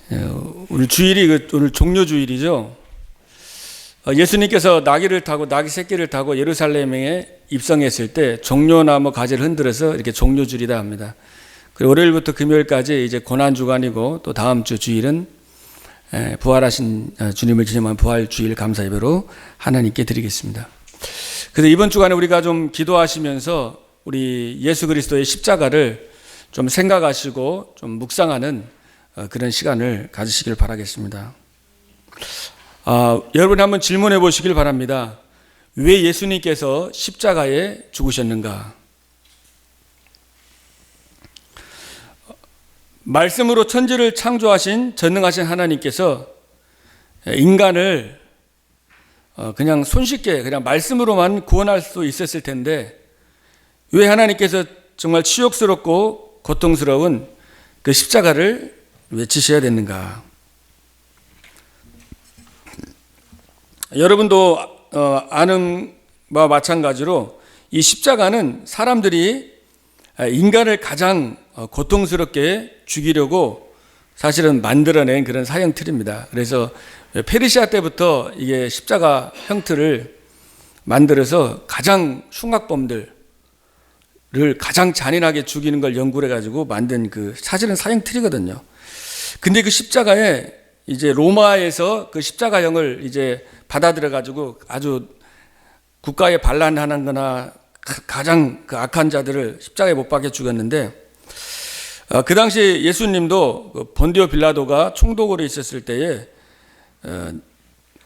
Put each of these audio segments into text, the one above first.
오늘 주일이 오늘 종료주일이죠. 예수님께서 나귀를 타고 나귀 새끼를 타고 예루살렘에 입성했을 때 종려나무 가지를 흔들어서 이렇게 종료주일이다 합니다. 그리고 월요일부터 금요일까지 이제 고난주간이고 또 다음 주 주일은 부활하신 주님을 기념한 부활주일 감사예배로 하나님께 드리겠습니다. 그래서 이번 주간에 우리가 좀 기도하시면서 우리 예수 그리스도의 십자가를 좀 생각하시고 좀 묵상하는 그런 시간을 가지시길 바라겠습니다. 여러분이 한번 질문해 보시길 바랍니다. 왜 예수님께서 십자가에 죽으셨는가? 말씀으로 천지를 창조하신 전능하신 하나님께서 인간을 그냥 손쉽게 그냥 말씀으로만 구원할 수 있었을 텐데 왜 하나님께서 정말 치욕스럽고 고통스러운 그 십자가를 왜 지셔야 됐는가? 여러분도 아는 바와 마찬가지로 이 십자가는 사람들이 인간을 가장 고통스럽게 죽이려고 사실은 만들어낸 그런 사형 틀입니다. 그래서 페르시아 때부터 이게 십자가 형틀을 만들어서 가장 흉악범들을 가장 잔인하게 죽이는 걸 연구를 해가지고 만든 그 사실은 사형 틀이거든요. 근데 그 십자가에 이제 로마에서 그 십자가형을 이제 받아들여가지고 아주 국가에 반란하는 거나 가장 그 악한 자들을 십자가에 못 박혀 죽였는데 그 당시 예수님도 본디오 빌라도가 총독으로 있었을 때에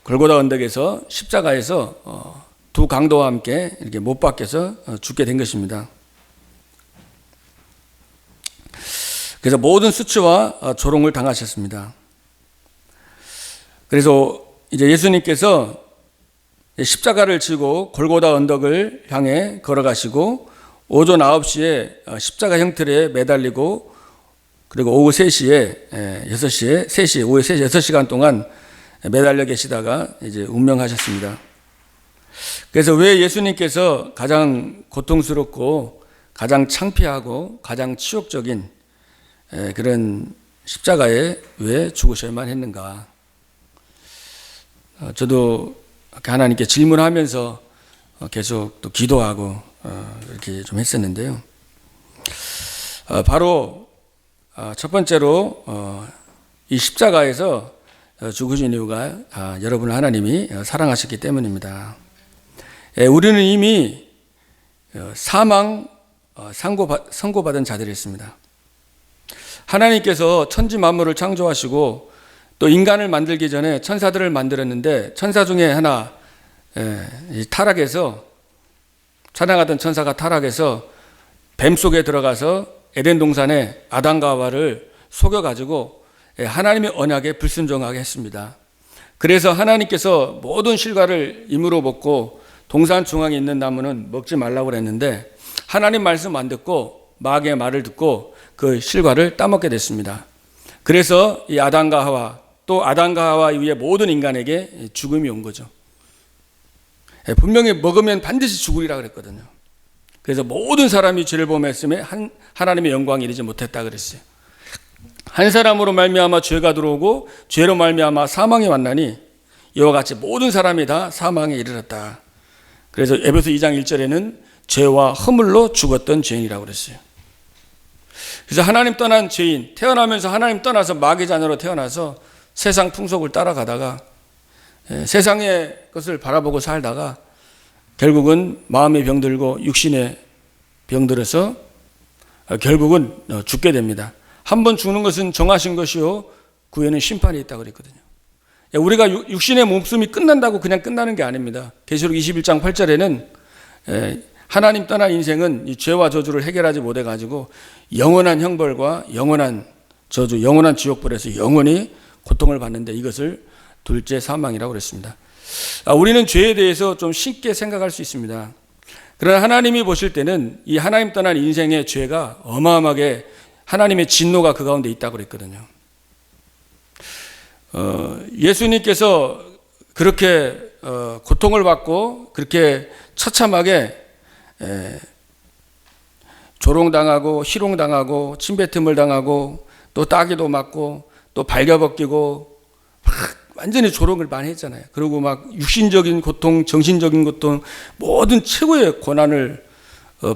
골고다 언덕에서 십자가에서 두 강도와 함께 이렇게 못 박혀서 죽게 된 것입니다. 그래서 모든 수치와 조롱을 당하셨습니다. 그래서 이제 예수님께서 십자가를 지고 골고다 언덕을 향해 걸어가시고 오전 9시에 십자가 형틀에 매달리고 그리고 오후 3시에 6시에 오후 3시 6시간 동안 매달려 계시다가 이제 운명하셨습니다. 그래서 왜 예수님께서 가장 고통스럽고 가장 창피하고 가장 치욕적인 그런 십자가에 왜 죽으셔야만 했는가? 저도 하나님께 질문하면서 계속 또 기도하고 이렇게 좀 했었는데요. 바로 첫 번째로 이 십자가에서 죽으신 이유가 여러분을 하나님이 사랑하셨기 때문입니다. 우리는 이미 사망 선고받은 자들이었습니다. 하나님께서 천지 만물을 창조하시고 또 인간을 만들기 전에 천사들을 만들었는데 천사 중에 하나 타락해서 찬양하던 천사가 타락해서 뱀 속에 들어가서 에덴 동산에 아담과 하와를 속여가지고 하나님의 언약에 불순종하게 했습니다. 그래서 하나님께서 모든 실과를 임으로 먹고 동산 중앙에 있는 나무는 먹지 말라고 그랬는데 하나님 말씀 안 듣고 마귀의 말을 듣고 그 실과를 따먹게 됐습니다. 그래서 이 아담과 하와 또 아담과 하와 위에 모든 인간에게 죽음이 온 거죠. 분명히 먹으면 반드시 죽으리라 그랬거든요. 그래서 모든 사람이 죄를 범했음에 하나님의 영광이 이르지 못했다 그랬어요. 한 사람으로 말미암아 죄가 들어오고 죄로 말미암아 사망이 왔나니 이와 같이 모든 사람이 다 사망에 이르렀다. 그래서 에베소 2장 1절에는 죄와 허물로 죽었던 죄인이라고 그랬어요. 그래서 하나님 떠난 죄인, 태어나면서 하나님 떠나서 마귀 자녀로 태어나서 세상 풍속을 따라가다가 세상의 것을 바라보고 살다가 결국은 마음의 병들고 육신의 병들어서 결국은 죽게 됩니다. 한 번 죽는 것은 정하신 것이요 그 후에는 심판이 있다고 그랬거든요. 우리가 육신의 몸숨이 끝난다고 그냥 끝나는 게 아닙니다. 계시록 21장 8절에는 하나님 떠난 인생은 이 죄와 저주를 해결하지 못해가지고 영원한 형벌과 영원한 저주, 영원한 지옥불에서 영원히 고통을 받는데 이것을 둘째 사망이라고 그랬습니다. 우리는 죄에 대해서 좀 쉽게 생각할 수 있습니다. 그러나 하나님이 보실 때는 이 하나님 떠난 인생의 죄가 어마어마하게 하나님의 진노가 그 가운데 있다고 그랬거든요. 예수님께서 그렇게 고통을 받고 그렇게 처참하게 조롱당하고 희롱당하고 침뱉음을 당하고 또 따귀도 맞고 또 또 발겨벗기고 막 완전히 조롱을 많이 했잖아요. 그리고 막 육신적인 고통, 정신적인 고통, 모든 최고의 고난을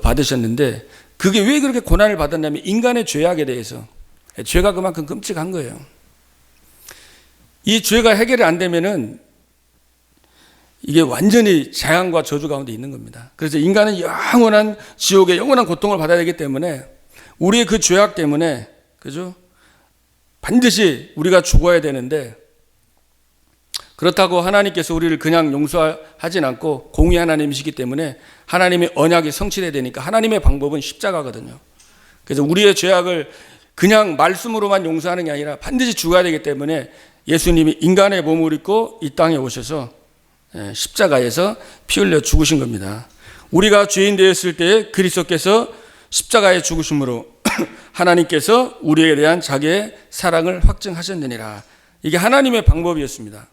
받으셨는데, 그게 왜 그렇게 고난을 받았냐면 인간의 죄악에 대해서. 죄가 그만큼 끔찍한 거예요. 이 죄가 해결이 안 되면은 이게 완전히 재앙과 저주 가운데 있는 겁니다. 그래서 인간은 영원한 지옥의 영원한 고통을 받아야 되기 때문에 우리의 그 죄악 때문에, 그죠? 반드시 우리가 죽어야 되는데, 그렇다고 하나님께서 우리를 그냥 용서하진 않고 공의 하나님이시기 때문에 하나님의 언약이 성취돼야 되니까 하나님의 방법은 십자가거든요. 그래서 우리의 죄악을 그냥 말씀으로만 용서하는 게 아니라 반드시 죽어야 되기 때문에 예수님이 인간의 몸을 입고 이 땅에 오셔서 십자가에서 피 흘려 죽으신 겁니다. 우리가 죄인 되었을 때에 그리스도께서 십자가에 죽으심으로 하나님께서 우리에 대한 자기의 사랑을 확증하셨느니라. 이게 하나님의 방법이었습니다.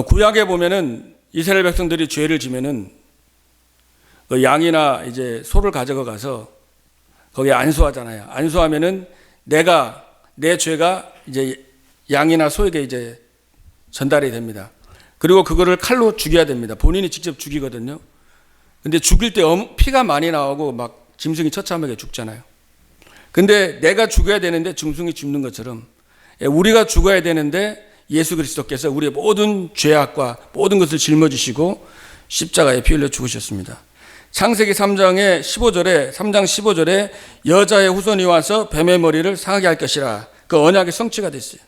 구약에 보면은 이스라엘 백성들이 죄를 지면은 양이나 이제 소를 가져가 가서 거기에 안수하잖아요. 안수하면은 내 죄가 이제 양이나 소에게 이제 전달이 됩니다. 그리고 그거를 칼로 죽여야 됩니다. 본인이 직접 죽이거든요. 근데 죽일 때 피가 많이 나오고 막 짐승이 처참하게 죽잖아요. 근데 내가 죽어야 되는데 짐승이 죽는 것처럼 우리가 죽어야 되는데 예수 그리스도께서 우리의 모든 죄악과 모든 것을 짊어지시고 십자가에 피 흘려 죽으셨습니다. 창세기 3장 15절에 여자의 후손이 와서 뱀의 머리를 상하게 할 것이라. 그 언약의 성취가 됐어요.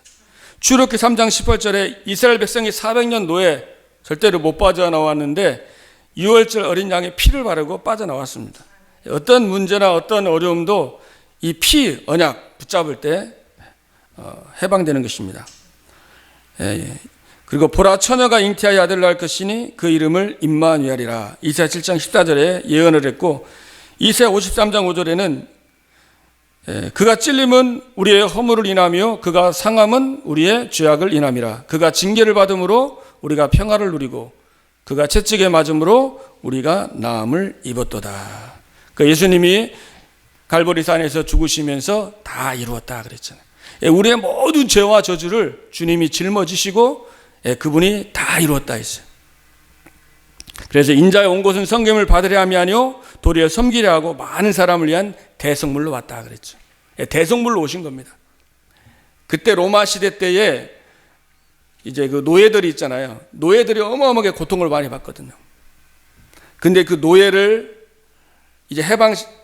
출애굽기 3장 18절에 이스라엘 백성이 400년 노예 절대로 못 빠져나왔는데 6월절 어린 양의 피를 바르고 빠져나왔습니다. 어떤 문제나 어떤 어려움도 이 피 언약 붙잡을 때 해방되는 것입니다. 그리고 보라 처녀가 잉태하여 아들을 낳을 것이니 그 이름을 임마누엘이라. 이사야 7장 14절에 예언을 했고, 이사야 53장 5절에는 그가 찔림은 우리의 허물을 인하며 그가 상함은 우리의 죄악을 인함이라. 그가 징계를 받음으로 우리가 평화를 누리고 그가 채찍에 맞음으로 우리가 나음을 입었도다. 그 예수님이 갈보리산에서 죽으시면서 다 이루었다 그랬잖아요. 우리의 모든 죄와 저주를 주님이 짊어지시고 그분이 다 이루었다 했어요. 그래서 인자의 온 곳은 섬김을 받으려 함이 아니요 도리어 섬기려 하고 많은 사람을 위한 대성물로 왔다 그랬죠. 대성물로 오신 겁니다. 그때 로마 시대 때에 이제 그 노예들이 있잖아요. 노예들이 어마어마하게 고통을 많이 받거든요. 근데 그 노예를 이제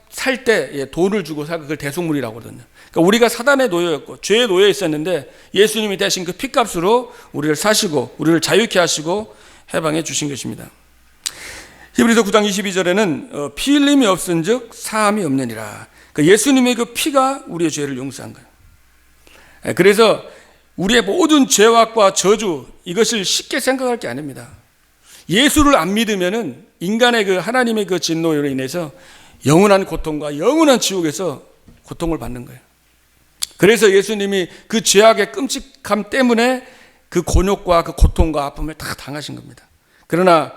살 때 돈을 주고 사고 그걸 대속물이라고 하거든요. 그러니까 우리가 사단의 노예였고 죄의 노예에 있었는데 예수님이 대신 그 핏값으로 우리를 사시고 우리를 자유케 하시고 해방해 주신 것입니다. 히브리서 9장 22절에는 피 흘림이 없은 즉 사함이 없느니라. 그러니까 예수님의 그 피가 우리의 죄를 용서한 거예요. 그래서 우리의 모든 죄악과 저주 이것을 쉽게 생각할 게 아닙니다. 예수를 안 믿으면은 인간의 그 하나님의 그 진노로 인해서 영원한 고통과 영원한 지옥에서 고통을 받는 거예요. 그래서 예수님이 그 죄악의 끔찍함 때문에 그 곤욕과 그 고통과 아픔을 다 당하신 겁니다. 그러나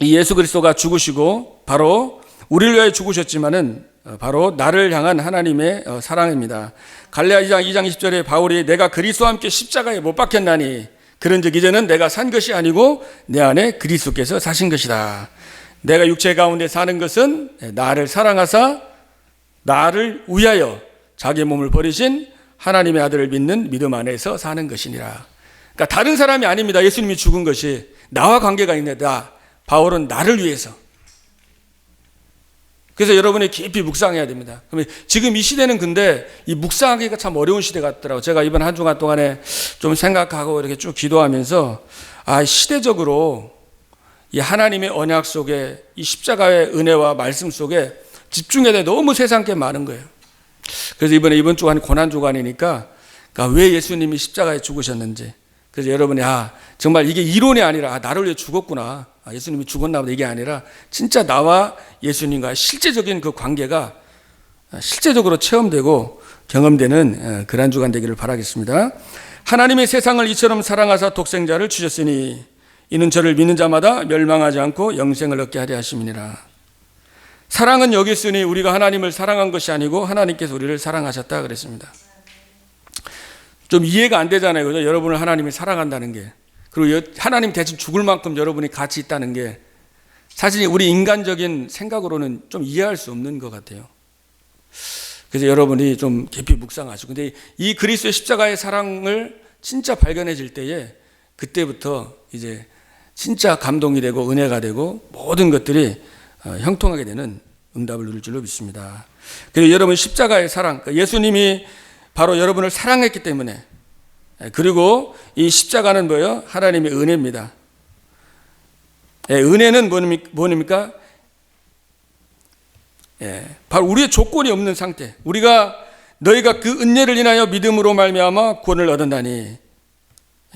이 예수 그리스도가 죽으시고 바로 우리를 위하여 죽으셨지만은 바로 나를 향한 하나님의 사랑입니다. 갈라디아 2장 20절에 바울이 내가 그리스도와 함께 십자가에 못 박혔나니 그런즉 이제는 내가 산 것이 아니고 내 안에 그리스도께서 사신 것이다. 내가 육체 가운데 사는 것은 나를 사랑하사 나를 위하여 자기 몸을 버리신 하나님의 아들을 믿는 믿음 안에서 사는 것이니라. 그러니까 다른 사람이 아닙니다. 예수님이 죽은 것이 나와 관계가 있는 나. 바울은 나를 위해서. 그래서 여러분이 깊이 묵상해야 됩니다. 그러면 지금 이 시대는 근데 이 묵상하기가 참 어려운 시대 같더라고요. 제가 이번 한 주간 동안에 좀 생각하고 이렇게 쭉 기도하면서 시대적으로 이 하나님의 언약 속에 이 십자가의 은혜와 말씀 속에 집중해야 돼. 너무 세상 게 많은 거예요. 그래서 이번 주간 고난 주간이니까 그러니까 왜 예수님이 십자가에 죽으셨는지. 그래서 여러분이 정말 이게 이론이 아니라 나를 위해 죽었구나. 예수님이 죽었나 보다 이게 아니라 진짜 나와 예수님과의 실제적인 그 관계가 실제적으로 체험되고 경험되는 그런 주간 되기를 바라겠습니다. 하나님의 세상을 이처럼 사랑하사 독생자를 주셨으니 이는 저를 믿는 자마다 멸망하지 않고 영생을 얻게 하려 하심이니라. 사랑은 여기 있으니 우리가 하나님을 사랑한 것이 아니고 하나님께서 우리를 사랑하셨다 그랬습니다. 좀 이해가 안 되잖아요. 그죠? 여러분을 하나님이 사랑한다는 게. 그리고 하나님 대신 죽을 만큼 여러분이 가치 있다는 게 사실 우리 인간적인 생각으로는 좀 이해할 수 없는 것 같아요. 그래서 여러분이 좀 깊이 묵상하시고, 근데 이 그리스도의 십자가의 사랑을 진짜 발견해질 때에 그때부터 이제 진짜 감동이 되고 은혜가 되고 모든 것들이 형통하게 되는 응답을 누릴 줄로 믿습니다. 그리고 여러분 십자가의 사랑, 예수님이 바로 여러분을 사랑했기 때문에, 그리고 이 십자가는 뭐예요? 하나님의 은혜입니다. 은혜는 뭐입니까? 바로 우리의 조건이 없는 상태. 우리가 너희가 그 은혜를 인하여 믿음으로 말미암아 구원을 얻었나니.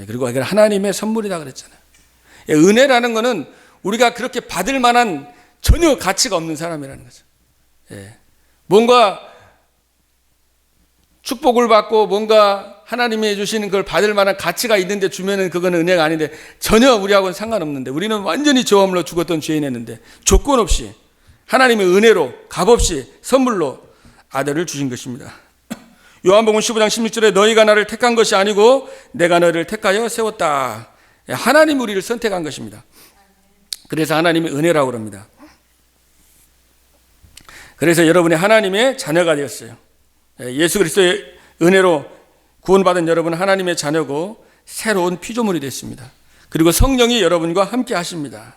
그리고 이건 하나님의 선물이다 그랬잖아요. 은혜라는 것은 우리가 그렇게 받을 만한 전혀 가치가 없는 사람이라는 거죠. 뭔가 축복을 받고 뭔가 하나님이 주시는 걸 받을 만한 가치가 있는데 주면은 그거는 은혜가 아닌데, 전혀 우리하고는 상관없는데, 우리는 완전히 죄 없물로 죽었던 죄인이었는데 조건 없이 하나님의 은혜로 값없이 선물로 아들을 주신 것입니다. 요한복음 15장 16절에 너희가 나를 택한 것이 아니고 내가 너희를 택하여 세웠다. 하나님 우리를 선택한 것입니다. 그래서 하나님의 은혜라고 그럽니다. 그래서 여러분이 하나님의 자녀가 되었어요. 예수 그리스도의 은혜로 구원받은 여러분은 하나님의 자녀고 새로운 피조물이 됐습니다. 그리고 성령이 여러분과 함께 하십니다.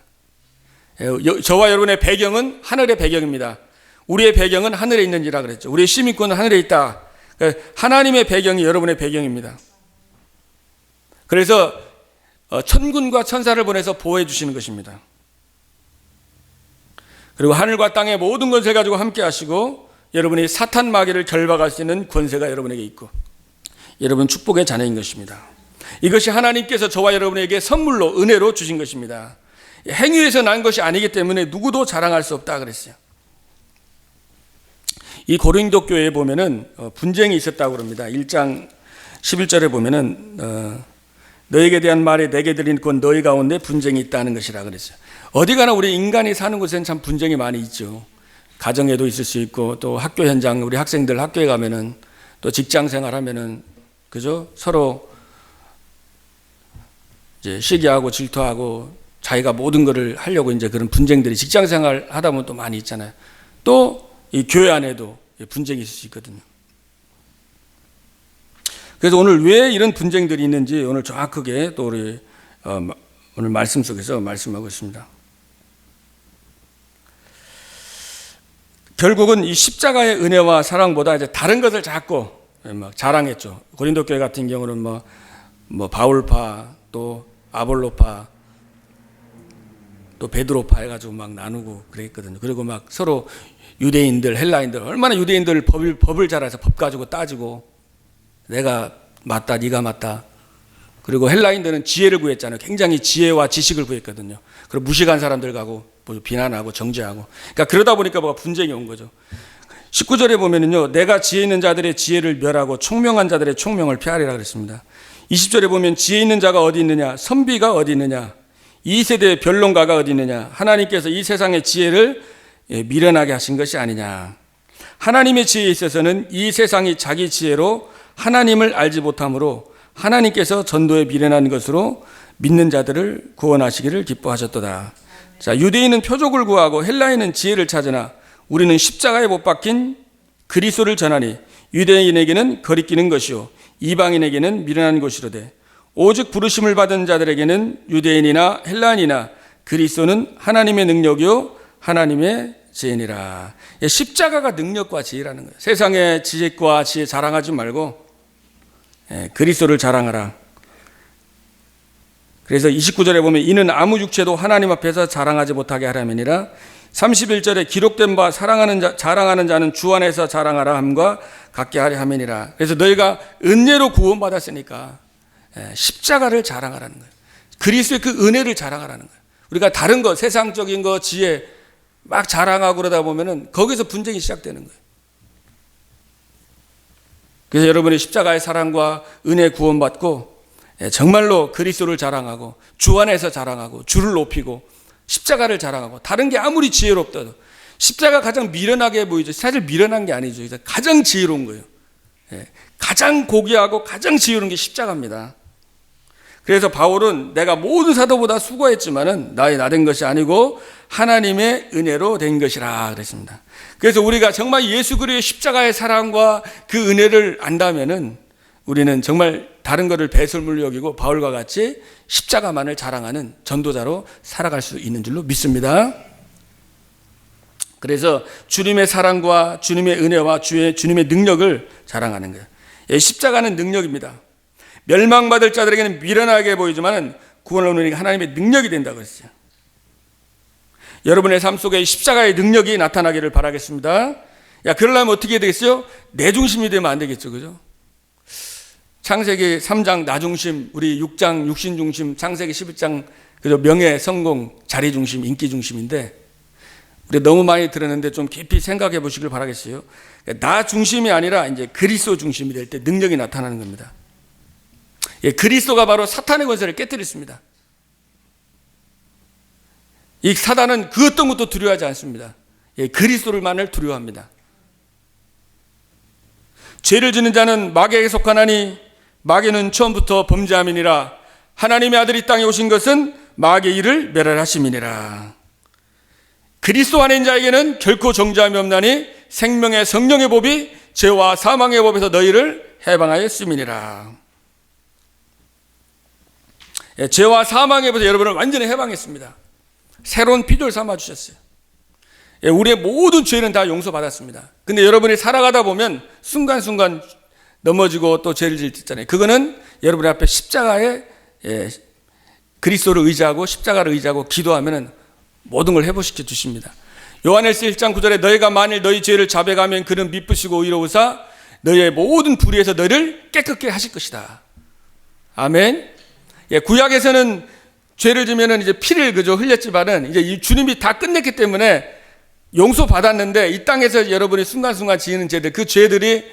저와 여러분의 배경은 하늘의 배경입니다. 우리의 배경은 하늘에 있는지라 그랬죠. 우리의 시민권은 하늘에 있다. 하나님의 배경이 여러분의 배경입니다. 그래서 천군과 천사를 보내서 보호해 주시는 것입니다. 그리고 하늘과 땅의 모든 것을 가지고 함께 하시고 여러분이 사탄 마귀를 결박할 수 있는 권세가 여러분에게 있고 여러분 축복의 자녀인 것입니다. 이것이 하나님께서 저와 여러분에게 선물로 은혜로 주신 것입니다. 행위에서 난 것이 아니기 때문에 누구도 자랑할 수 없다 그랬어요. 이 고린도 교회에 보면은 분쟁이 있었다고 그럽니다. 1장 11절에 보면은 너에게 대한 말에 내게 드린 건 너희 가운데 분쟁이 있다는 것이라 그랬어요. 어디 가나 우리 인간이 사는 곳에는 참 분쟁이 많이 있죠. 가정에도 있을 수 있고 또 학교 현장, 우리 학생들 학교에 가면은 또 직장 생활하면은 그죠? 서로 이제 시기하고 질투하고 자기가 모든 것을 하려고 이제 그런 분쟁들이 직장 생활 하다 보면 또 많이 있잖아요. 또 이 교회 안에도 분쟁이 있을 수 있거든요. 그래서 오늘 왜 이런 분쟁들이 있는지 오늘 정확하게 또 우리 오늘 말씀 속에서 말씀하고 있습니다. 결국은 이 십자가의 은혜와 사랑보다 이제 다른 것을 자꾸 막 자랑했죠. 고린도 교회 같은 경우는 뭐 바울파, 또 아볼로파, 또 베드로파 해가지고 막 나누고 그랬거든요. 그리고 막 서로 유대인들, 헬라인들, 얼마나 유대인들 법을 잘 알아서 법 가지고 따지고 내가 맞다, 네가 맞다. 그리고 헬라인들은 지혜를 구했잖아요. 굉장히 지혜와 지식을 구했거든요. 그리고 무식한 사람들 가고 비난하고 정죄하고. 그러니까 그러다 보니까 뭐가 분쟁이 온 거죠. 19절에 보면은요, 내가 지혜 있는 자들의 지혜를 멸하고 총명한 자들의 총명을 폐하리라 그랬습니다. 20절에 보면 지혜 있는 자가 어디 있느냐, 선비가 어디 있느냐, 이 세대의 변론가가 어디 있느냐, 하나님께서 이 세상의 지혜를 미련하게 하신 것이 아니냐. 하나님의 지혜에 있어서는 이 세상이 자기 지혜로 하나님을 알지 못함으로 하나님께서 전도에 미련한 것으로 믿는 자들을 구원하시기를 기뻐하셨도다. 자, 유대인은 표적을 구하고 헬라인은 지혜를 찾으나 우리는 십자가에 못 박힌 그리스도를 전하니 유대인에게는 거리끼는 것이요 이방인에게는 미련한 것이로되 오직 부르심을 받은 자들에게는 유대인이나 헬라인이나 그리스도는 하나님의 능력이요 하나님의 지혜니라. 십자가가 능력과 지혜라는 거예요. 세상의 지식과 지혜 자랑하지 말고 그리스도를 자랑하라. 그래서 29절에 보면 이는 아무 육체도 하나님 앞에서 자랑하지 못하게 하려면이라. 31절에 기록된 바 자랑하는 자는 주 안에서 자랑하라 함과 같게 하려 함이니라. 그래서 너희가 은혜로 구원받았으니까 십자가를 자랑하라는 거예요. 그리스도의 그 은혜를 자랑하라는 거예요. 우리가 다른 거, 세상적인 거, 지혜 막 자랑하고 그러다 보면은 거기서 분쟁이 시작되는 거예요. 그래서 여러분이 십자가의 사랑과 은혜 구원받고 정말로 그리스도를 자랑하고 주 안에서 자랑하고 주를 높이고 십자가를 자랑하고 다른 게 아무리 지혜롭더라도 십자가 가장 미련하게 보이죠. 사실 미련한 게 아니죠. 가장 지혜로운 거예요. 가장 고귀하고 가장 지혜로운 게 십자가입니다. 그래서 바울은 내가 모든 사도보다 수고했지만은 나의 나된 것이 아니고 하나님의 은혜로 된 것이라 그랬습니다. 그래서 우리가 정말 예수 그리스도의 십자가의 사랑과 그 은혜를 안다면은 우리는 정말 다른 것을 배설물로 여기고 바울과 같이 십자가만을 자랑하는 전도자로 살아갈 수 있는 줄로 믿습니다. 그래서 주님의 사랑과 주님의 은혜와 주님의 능력을 자랑하는 거예요. 십자가는 능력입니다. 멸망받을 자들에게는 미련하게 보이지만 구원을 얻는 하나님의 능력이 된다고 했어요. 여러분의 삶 속에 십자가의 능력이 나타나기를 바라겠습니다. 그러려면 어떻게 해야 되겠어요? 내 중심이 되면 안 되겠죠. 그죠? 창세기 3장 나 중심, 우리 6장 육신 중심, 창세기 11장 그죠? 명예, 성공, 자리 중심, 인기 중심인데 우리 너무 많이 들었는데 좀 깊이 생각해 보시길 바라겠어요. 나 중심이 아니라 이제 그리스도 중심이 될 때 능력이 나타나는 겁니다. 그리스도가 바로 사탄의 권세를 깨뜨렸습니다. 이 사단은 그 어떤 것도 두려워하지 않습니다. 그리스도를만을 두려워합니다. 죄를 짓는 자는 마귀에게 속하나니 마귀는 처음부터 범죄함이니라. 하나님의 아들이 땅에 오신 것은 마귀의 일을 멸하심이니라. 그리스도 안에 있는 자에게는 결코 정죄함이 없나니 생명의 성령의 법이 죄와 사망의 법에서 너희를 해방하였음이니라. 죄와 사망의 법에서 여러분을 완전히 해방했습니다. 새로운 피조를 삼아주셨어요. 우리의 모든 죄는 다 용서받았습니다. 근데 여러분이 살아가다 보면 순간순간 넘어지고 또 죄를 짓잖아요. 그거는 여러분 앞에 십자가에 그리스도를 의지하고 십자가를 의지하고 기도하면 모든 걸 회복시켜 주십니다. 요한일서 1장 9절에 너희가 만일 너희 죄를 자백하면 그는 미쁘시고 의로우사 너희의 모든 불의에서 너희를 깨끗게 하실 것이다. 아멘. 구약에서는 죄를 지면은 이제 피를 그저 흘렸지만은 이제 이 주님이 다 끝냈기 때문에 용서받았는데 이 땅에서 여러분이 순간순간 지은 죄들, 그 죄들이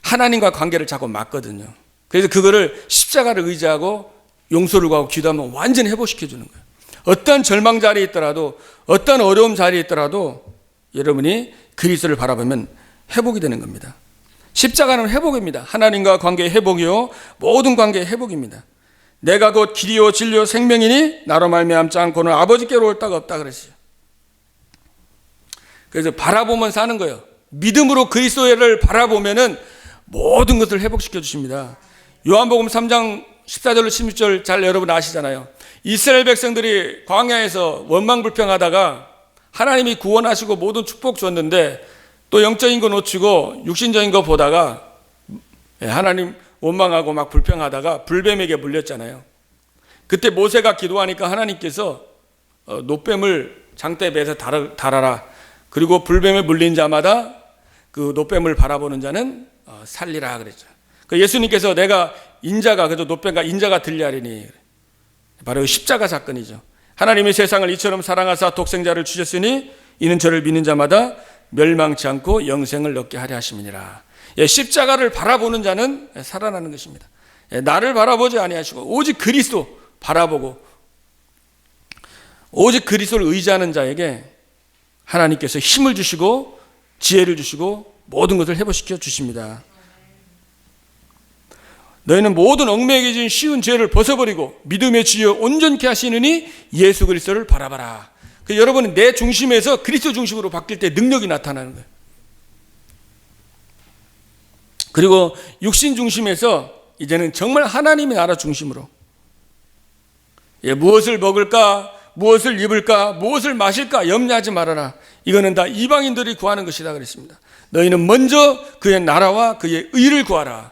하나님과 관계를 자꾸 막거든요. 그래서 그거를 십자가를 의지하고 용서를 구하고 기도하면 완전히 회복시켜 주는 거예요. 어떤 절망 자리에 있더라도 어떤 어려움 자리에 있더라도 여러분이 그리스도를 바라보면 회복이 되는 겁니다. 십자가는 회복입니다. 하나님과 관계의 회복이요 모든 관계의 회복입니다. 내가 곧 길이요 진리요 생명이니 나로 말미암지 않고는 아버지께로 올 데가 없다 그랬어요. 그래서 바라보면 사는 거예요. 믿음으로 그리스도를 바라보면은 모든 것을 회복시켜 주십니다. 요한복음 3장 14절로 16절 잘 여러분 아시잖아요. 이스라엘 백성들이 광야에서 원망불평하다가 하나님이 구원하시고 모든 축복 줬는데 또 영적인 거 놓치고 육신적인 거 보다가 하나님 원망하고 막 불평하다가 불뱀에게 물렸잖아요. 그때 모세가 기도하니까 하나님께서 놋뱀을 장대에 매서 달아라. 그리고 불뱀에 물린 자마다 그 놋뱀을 바라보는 자는 살리라 그랬죠. 예수님께서 내가 인자가 그저 놋뱀과 인자가 들리하리니 바로 십자가 사건이죠. 하나님이 세상을 이처럼 사랑하사 독생자를 주셨으니 이는 저를 믿는 자마다 멸망치 않고 영생을 얻게 하려 하심이니라. 십자가를 바라보는 자는 살아나는 것입니다. 나를 바라보지 아니하시고 오직 그리스도 바라보고 오직 그리스도를 의지하는 자에게 하나님께서 힘을 주시고 지혜를 주시고 모든 것을 회복시켜 주십니다. 너희는 모든 얽매이게 진 쉬운 죄를 벗어버리고 믿음의 지혜로 온전케 하시느니 예수 그리스도를 바라봐라. 여러분은 내 중심에서 그리스도 중심으로 바뀔 때 능력이 나타나는 거예요. 그리고 육신 중심에서 이제는 정말 하나님의 나라 중심으로 무엇을 먹을까, 무엇을 입을까, 무엇을 마실까 염려하지 말아라. 이거는 다 이방인들이 구하는 것이다 그랬습니다. 너희는 먼저 그의 나라와 그의 의를 구하라.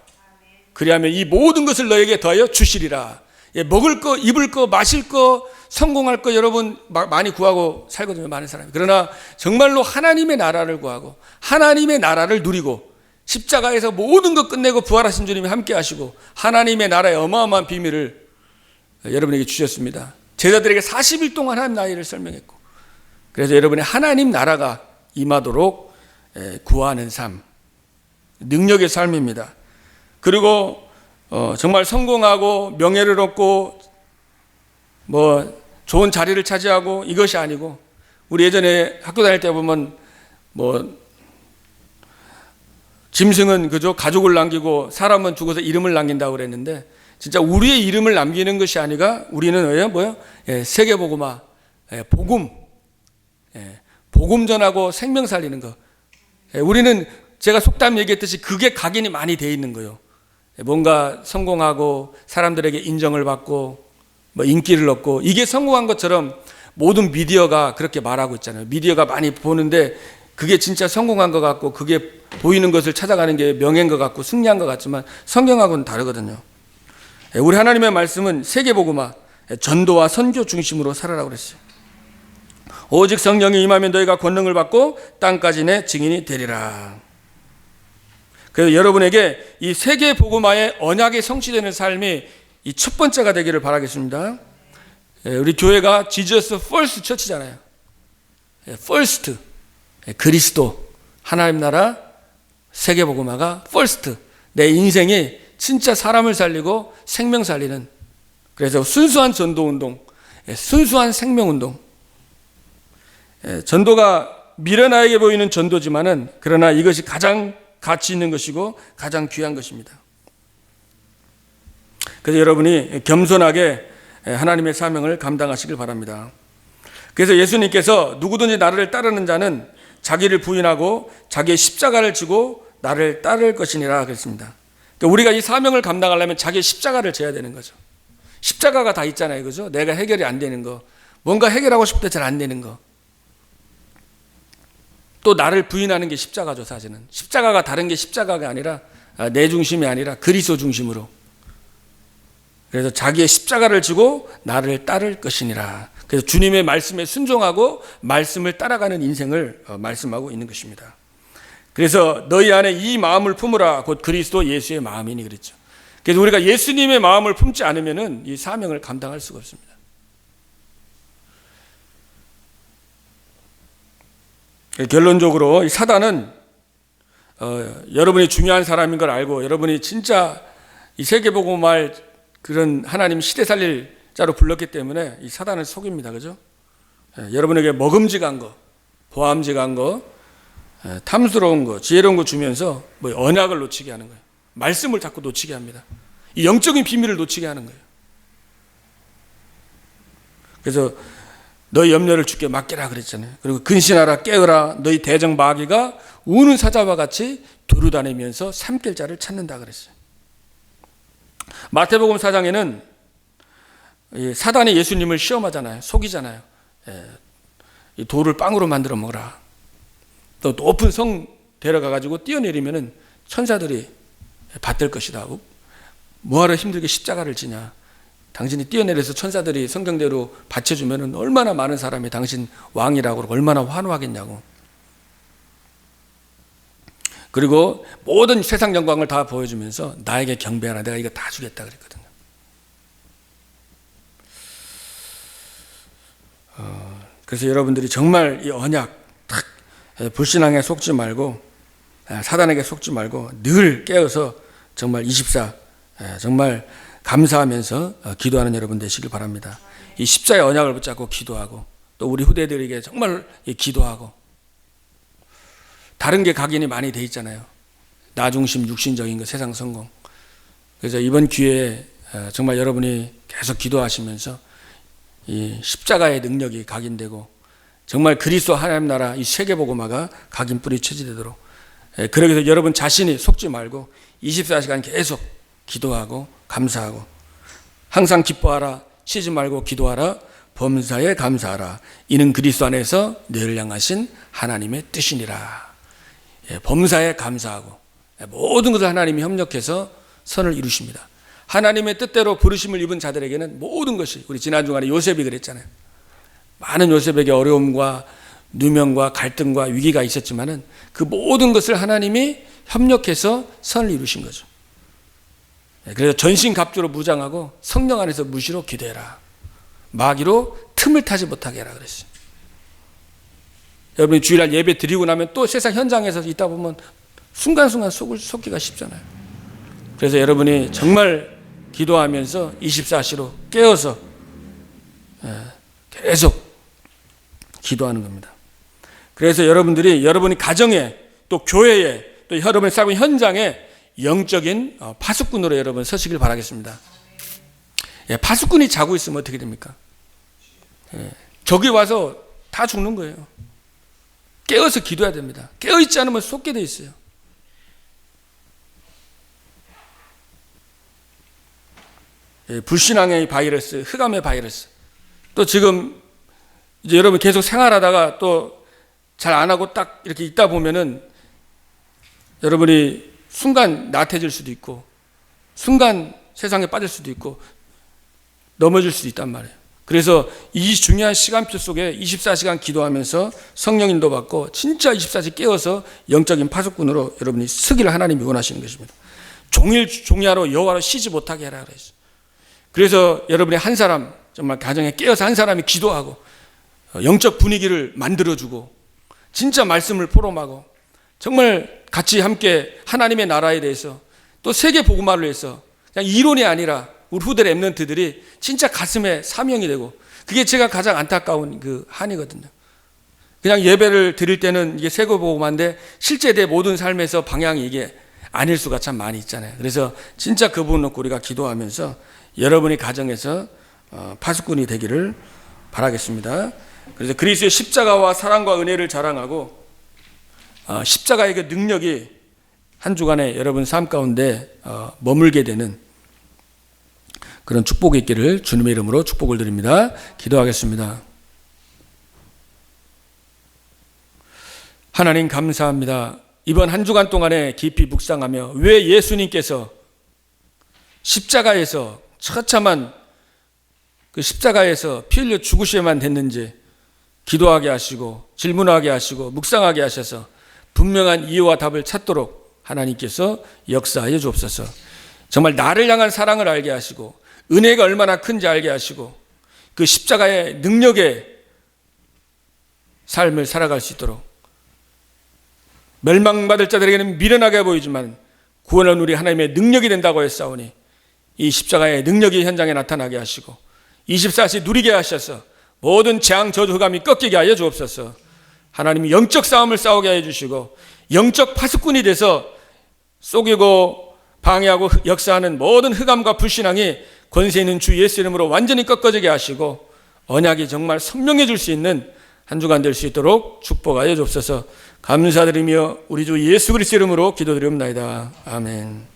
그리하면 이 모든 것을 너에게 더하여 주시리라. 먹을 거, 입을 거, 마실 거, 성공할 거 여러분 많이 구하고 살거든요. 많은 사람이. 그러나 정말로 하나님의 나라를 구하고 하나님의 나라를 누리고 십자가에서 모든 것 끝내고 부활하신 주님이 함께 하시고 하나님의 나라의 어마어마한 비밀을 여러분에게 주셨습니다. 제자들에게 40일 동안 한 나이를 설명했고 그래서 여러분의 하나님 나라가 임하도록 구하는 삶, 능력의 삶입니다. 그리고 정말 성공하고 명예를 얻고 좋은 자리를 차지하고 이것이 아니고 우리 예전에 학교 다닐 때 보면 뭐 짐승은 그저 가족을 남기고 사람은 죽어서 이름을 남긴다고 그랬는데 진짜 우리의 이름을 남기는 것이 아니라 우리는 뭐요? 세계복음화, 복음, 복음 전하고 생명 살리는 거. 우리는 제가 속담 얘기했듯이 그게 각인이 많이 돼 있는 거예요. 뭔가 성공하고 사람들에게 인정을 받고 뭐 인기를 얻고 이게 성공한 것처럼 모든 미디어가 그렇게 말하고 있잖아요. 미디어가 많이 보는데 그게 진짜 성공한 것 같고 그게 보이는 것을 찾아가는 게 명예인 것 같고 승리한 것 같지만 성경하고는 다르거든요. 우리 하나님의 말씀은 세계복음화, 전도와 선교 중심으로 살아라고 그랬어요. 오직 성령이 임하면 너희가 권능을 받고 땅까지 내 증인이 되리라. 그래서 여러분에게 이 세계복음화의 언약이 성취되는 삶이 이 첫 번째가 되기를 바라겠습니다. 우리 교회가 지저스 퍼스트 처치잖아요. 퍼스트, 그리스도, 하나님 나라, 세계복음화가 퍼스트. 내 인생이 진짜 사람을 살리고 생명 살리는, 그래서 순수한 전도운동, 순수한 생명운동. 전도가 미련하게 보이는 전도지만은 그러나 이것이 가장 가치 있는 것이고 가장 귀한 것입니다. 그래서 여러분이 겸손하게 하나님의 사명을 감당하시길 바랍니다. 그래서 예수님께서 누구든지 나를 따르는 자는 자기를 부인하고 자기의 십자가를 지고 나를 따를 것이니라 그랬습니다. 그러니까 우리가 이 사명을 감당하려면 자기의 십자가를 져야 되는 거죠. 십자가가 다 있잖아요. 그죠? 내가 해결이 안 되는 거, 뭔가 해결하고 싶을 때 잘 안 되는 거. 또 나를 부인하는 게 십자가죠. 사실은 십자가가 다른 게 십자가가 아니라 내 중심이 아니라 그리스도 중심으로. 그래서 자기의 십자가를 지고 나를 따를 것이니라. 그래서 주님의 말씀에 순종하고 말씀을 따라가는 인생을 말씀하고 있는 것입니다. 그래서 너희 안에 이 마음을 품으라. 곧 그리스도 예수의 마음이니 그랬죠. 그래서 우리가 예수님의 마음을 품지 않으면은 이 사명을 감당할 수가 없습니다. 결론적으로 이 사단은 여러분이 중요한 사람인 걸 알고 여러분이 진짜 이 세계복음화를 그런 하나님 시대 살릴 자로 불렀기 때문에 이 사단을 속입니다. 그죠? 여러분에게 먹음직한 거, 보암직한 거, 탐스러운 거, 지혜로운 거 주면서 뭐 언약을 놓치게 하는 거예요. 말씀을 자꾸 놓치게 합니다. 이 영적인 비밀을 놓치게 하는 거예요. 그래서 너희 염려를 주께 맡기라 그랬잖아요. 그리고 근신하라 깨어라. 너희 대적 마귀가 우는 사자와 같이 두루다니면서 삼킬 자를 찾는다 그랬어요. 마태복음 4장에는 사단이 예수님을 시험하잖아요. 속이잖아요. 이 돌을 빵으로 만들어 먹어라. 또 높은 성 데려가가지고 뛰어내리면은 천사들이 받들 것이다. 뭐하러 힘들게 십자가를 지냐. 당신이 뛰어내려서 천사들이 성경대로 받쳐주면은 얼마나 많은 사람이 당신 왕이라고 그러고 얼마나 환호하겠냐고. 그리고 모든 세상 영광을 다 보여주면서 나에게 경배하라. 내가 이거 다 주겠다 그랬거든요. 그래서 여러분들이 정말 이 언약 불신앙에 속지 말고 사단에게 속지 말고 늘 깨어서 정말 24 정말 감사하면서 기도하는 여러분 되시길 바랍니다. 이 십자의 언약을 붙잡고 기도하고 또 우리 후대들에게 정말 기도하고 다른 게 각인이 많이 돼 있잖아요. 나 중심 육신적인 거 세상 성공. 그래서 이번 기회에 정말 여러분이 계속 기도하시면서 이 십자가의 능력이 각인되고 정말 그리스도 하나님 나라 이 세계복음화가 각인 뿌리 쳐지도록 그러기 위해서 여러분 자신이 속지 말고 24시간 계속 기도하고 감사하고 항상 기뻐하라 쉬지 말고 기도하라 범사에 감사하라 이는 그리스도 안에서 너희를 향하신 하나님의 뜻이니라. 범사에 감사하고 모든 것을 하나님이 협력해서 선을 이루십니다. 하나님의 뜻대로 부르심을 입은 자들에게는 모든 것이 우리 지난 주간에 요셉이 그랬잖아요. 많은 요셉에게 어려움과 누명과 갈등과 위기가 있었지만은 그 모든 것을 하나님이 협력해서 선을 이루신 거죠. 그래서 전신갑주로 무장하고 성령 안에서 무시로 기도해라. 마귀로 틈을 타지 못하게 해라 그랬어요. 여러분이 주일날 예배 드리고 나면 또 세상 현장에서 있다 보면 순간순간 속기가 쉽잖아요. 그래서 여러분이 정말 기도하면서 24시로 깨어서 계속 기도하는 겁니다. 그래서 여러분이 가정에 또 교회에 또 여러분이 살고 있는 현장에 영적인 파수꾼으로 여러분 서시길 바라겠습니다. 예, 파수꾼이 자고 있으면 어떻게 됩니까? 예, 적이 와서 다 죽는 거예요. 깨어서 기도해야 됩니다. 깨어있지 않으면 쏟게 돼 있어요. 예, 불신앙의 바이러스, 흑암의 바이러스. 또 지금 이제 여러분 계속 생활하다가 또 잘 안 하고 딱 이렇게 있다 보면은 여러분이 순간 나태해질 수도 있고 순간 세상에 빠질 수도 있고 넘어질 수도 있단 말이에요. 그래서 이 중요한 시간표 속에 24시간 기도하면서 성령 인도 받고 진짜 24시간 깨어서 영적인 파수꾼으로 여러분이 서기를 하나님이 원하시는 것입니다. 종일종야로 여호와로 쉬지 못하게 해라 그랬어요. 그래서 여러분이 한 사람, 정말 가정에 깨어서 한 사람이 기도하고 영적 분위기를 만들어주고 진짜 말씀을 포럼하고 정말 같이 함께 하나님의 나라에 대해서 또 세계 복음화를 위해서 그냥 이론이 아니라 우리 후대 랩런트들이 진짜 가슴에 사명이 되고 그게 제가 가장 안타까운 그 한이거든요. 그냥 예배를 드릴 때는 이게 세계 복음화인데 실제 내 모든 삶에서 방향이 이게 아닐 수가 참 많이 있잖아요. 그래서 진짜 그 부분 놓고 우리가 기도하면서 여러분이 가정에서 파수꾼이 되기를 바라겠습니다. 그래서 그리스도의 십자가와 사랑과 은혜를 자랑하고 십자가의 그 능력이 한 주간에 여러분 삶 가운데 머물게 되는 그런 축복이 있기를 주님의 이름으로 축복을 드립니다. 기도하겠습니다. 하나님 감사합니다. 이번 한 주간 동안에 깊이 묵상하며 왜 예수님께서 십자가에서 처참한 그 십자가에서 피 흘려 죽으셔야만 됐는지 기도하게 하시고 질문하게 하시고 묵상하게 하셔서 분명한 이유와 답을 찾도록 하나님께서 역사하여 주옵소서. 정말 나를 향한 사랑을 알게 하시고 은혜가 얼마나 큰지 알게 하시고 그 십자가의 능력의 삶을 살아갈 수 있도록 멸망받을 자들에게는 미련하게 보이지만 구원은 우리 하나님의 능력이 된다고 했사오니 이 십자가의 능력이 현장에 나타나게 하시고 24시 누리게 하셔서 모든 재앙 저주 흑암이 꺾이게 하여 주옵소서. 하나님이 영적 싸움을 싸우게 하여 주시고 영적 파수꾼이 돼서 속이고 방해하고 역사하는 모든 흑암과 불신앙이 권세 있는 주 예수 이름으로 완전히 꺾어지게 하시고 언약이 정말 선명해질 수 있는 한 주간 될 수 있도록 축복하여 주옵소서. 감사드리며 우리 주 예수 그리스도 이름으로 기도드리옵나이다. 아멘.